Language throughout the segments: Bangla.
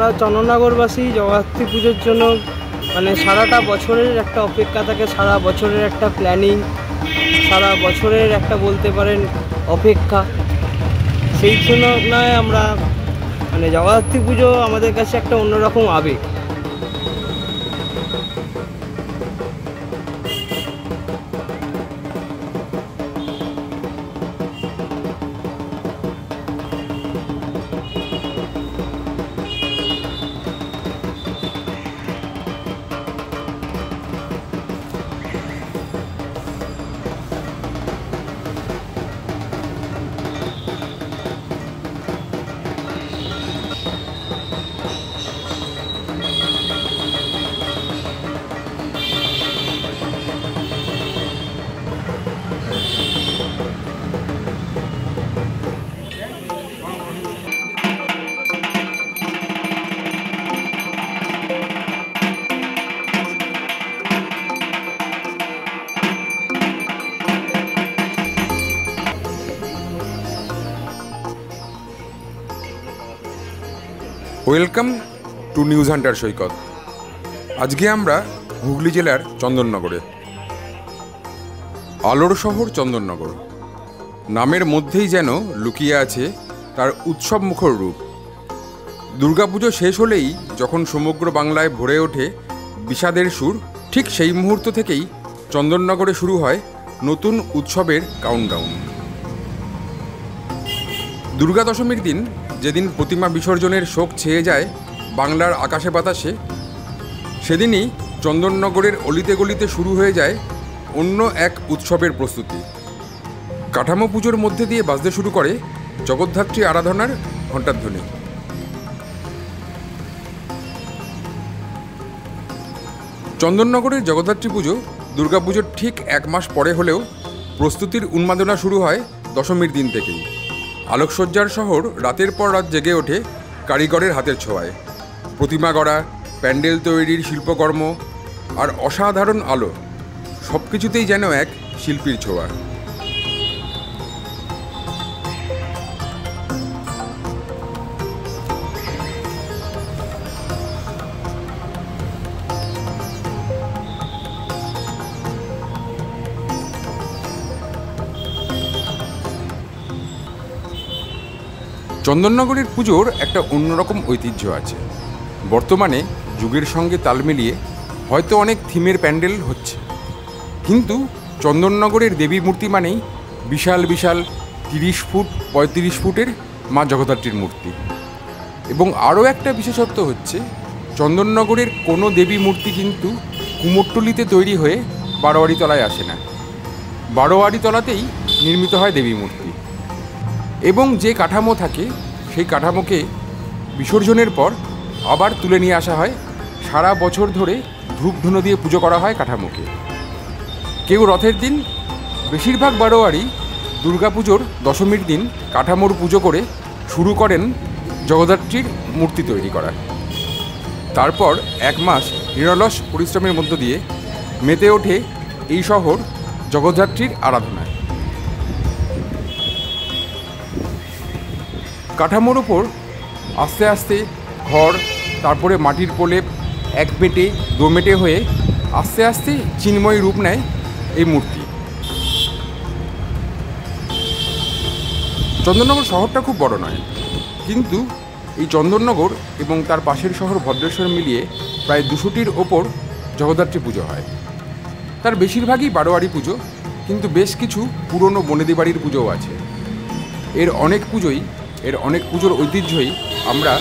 আমরা চন্দননগরবাসী জগদ্ধাত্রী পুজোর জন্য মানে সারাটা বছরের একটা অপেক্ষা থাকে, সারা বছরের একটা প্ল্যানিং, সারা বছরের একটা বলতে পারেন অপেক্ষা। সেই জন্য নয় আমরা মানে জগদ্ধাত্রী পুজো আমাদের কাছে একটা অন্যরকম আবেগ। ওয়েলকাম টু নিউজ হান্টার সৈকত। আজকে আমরা হুগলি জেলার চন্দননগরে। আলোর শহর চন্দননগর, নামের মধ্যেই যেন লুকিয়ে আছে তার উৎসব মুখর রূপ। দুর্গাপুজো শেষ হলেই যখন সমগ্র বাংলায় ভরে ওঠে বিষাদের সুর, ঠিক সেই মুহূর্ত থেকেই চন্দননগরে শুরু হয় নতুন উৎসবের কাউন্টডাউন। দুর্গা দশমীর দিন, যেদিন প্রতিমা বিসর্জনের শোক ছেয়ে যায় বাংলার আকাশে বাতাসে, সেদিনই চন্দননগরের অলিতে গলিতে শুরু হয়ে যায় অন্য এক উৎসবের প্রস্তুতি। কাঠামো পুজোর মধ্যে দিয়ে বাজতে শুরু করে জগদ্ধাত্রী আরাধনার ঘণ্টাধ্বনি। চন্দননগরের জগদ্ধাত্রী পুজো দুর্গাপুজোর ঠিক 1 মাস পরে হলেও প্রস্তুতির উন্মাদনা শুরু হয় দশমীর দিন থেকেই। আলোকসজ্জার শহর রাতের পর রাত জেগে ওঠে কারিগরের হাতের ছোঁয়ায়। প্রতিমা গড়া, প্যান্ডেল তৈরির শিল্পকর্ম আর অসাধারণ আলো, সব কিছুতেই যেন এক শিল্পীর ছোঁয়া। চন্দননগরের পুজোর একটা অন্যরকম ঐতিহ্য আছে। বর্তমানে যুগের সঙ্গে তাল মিলিয়ে হয়তো অনেক থিমের প্যান্ডেল হচ্ছে, কিন্তু চন্দননগরের দেবী মূর্তি মানেই বিশাল বিশাল 30 ফুট 35 ফুটের মা জগদ্ধাত্রীর মূর্তি। এবং আরও একটা বিশেষত্ব হচ্ছে, চন্দননগরের কোনো দেবী মূর্তি কিন্তু কুমোরটুলিতে তৈরি হয়ে বারোয়ারি তলায় আসে না। বারোয়ারি তলাতেই নির্মিত হয় দেবী মূর্তি। এবং যে কাঠামো থাকে সেই কাঠামোকে বিসর্জনের পর আবার তুলে নিয়ে আসা হয়। সারা বছর ধরে ধূপধুনো দিয়ে পুজো করা হয় কাঠামোকে। কেউ রথের দিন, বেশিরভাগ বারোয়ারি দুর্গাপুজোর দশমীর দিন কাঠামোর পুজো করে শুরু করেন জগদ্ধাত্রীর মূর্তি তৈরি করা। তারপর 1 মাস নিরলস পরিশ্রমের মধ্য দিয়ে মেতে ওঠে এই শহর জগদ্ধাত্রীর আরাধনায়। কাঠামোর ওপর আস্তে আস্তে ঘর, তারপরে মাটির প্রলেপ, 1 মেটে 2 মেটে হয়ে আস্তে আস্তে চিন্ময় রূপ নেয় এই মূর্তি। চন্দননগর শহরটা খুব বড় নয়, কিন্তু এই চন্দননগর এবং তার পাশের শহর ভদ্রেশ্বর মিলিয়ে প্রায় 200টির ওপর জগদ্ধাত্রী পুজো হয়। তার বেশিরভাগই বারোয়ারি পুজো, কিন্তু বেশ কিছু পুরনো বনেদি বাড়ির পুজোও আছে। এর অনেক পুজোর ঐতিহ্যই আমরা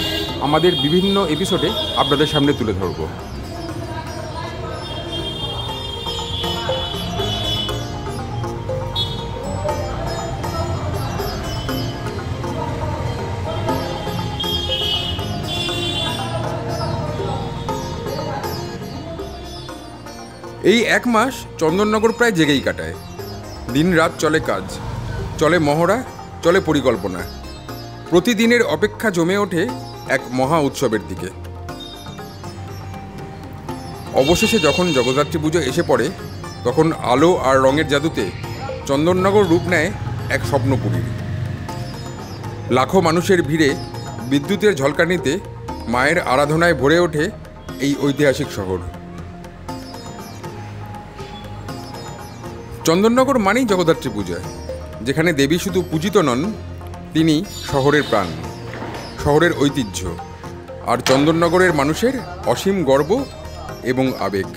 আমাদের বিভিন্ন এপিসোডে আপনাদের সামনে তুলে ধরব। এই 1 মাস চন্দননগর প্রায় জেগেই কাটায়। দিন রাত চলে কাজ, চলে মহড়া, চলে পরিকল্পনা। প্রতিদিনের অপেক্ষা জমে ওঠে এক মহা উৎসবের দিকে। অবশেষে যখন জগদ্ধাত্রী পুজো এসে পড়ে, তখন আলো আর রঙের জাদুতে চন্দননগর রূপ নেয় এক স্বপ্নপুরীর। লাখো মানুষের ভিড়ে, বিদ্যুতের ঝলকানিতে মায়ের আরাধনায় ভরে ওঠে এই ঐতিহাসিক শহর। চন্দননগর মানেই জগদ্ধাত্রী পূজা, যেখানে দেবী শুধু পূজিত নন, তিনি শহরের প্রাণ, শহরের ঐতিহ্য আর চন্দননগরের মানুষের অসীম গর্ব এবং আবেগ।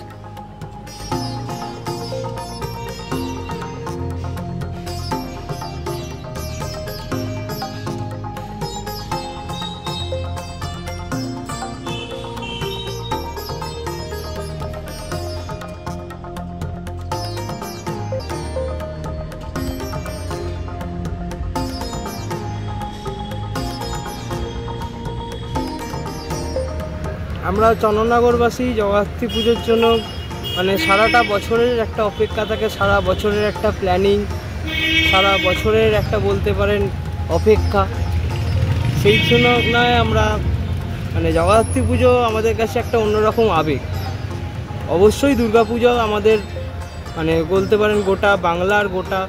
আমরা চন্দননগরবাসী জগদ্ধাত্রী পুজোর জন্য সারাটা বছরের একটা অপেক্ষা থাকে, সারা বছরের একটা প্ল্যানিং, সারা বছরের একটা বলতে পারেন অপেক্ষা। সেই জন্য নয় আমরা জগদ্ধাত্রী পুজো আমাদের কাছে একটা অন্যরকম আবেগ। অবশ্যই দুর্গাপুজো আমাদের বলতে পারেন গোটা বাংলার, গোটা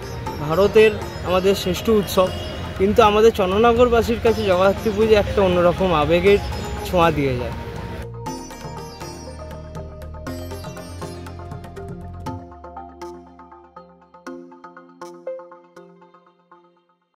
ভারতের আমাদের শ্রেষ্ঠ উৎসব, কিন্তু আমাদের চন্দননগরবাসীর কাছে জগদ্ধাত্রী পুজো একটা অন্যরকম আবেগের ছোঁয়া দিয়ে যায়।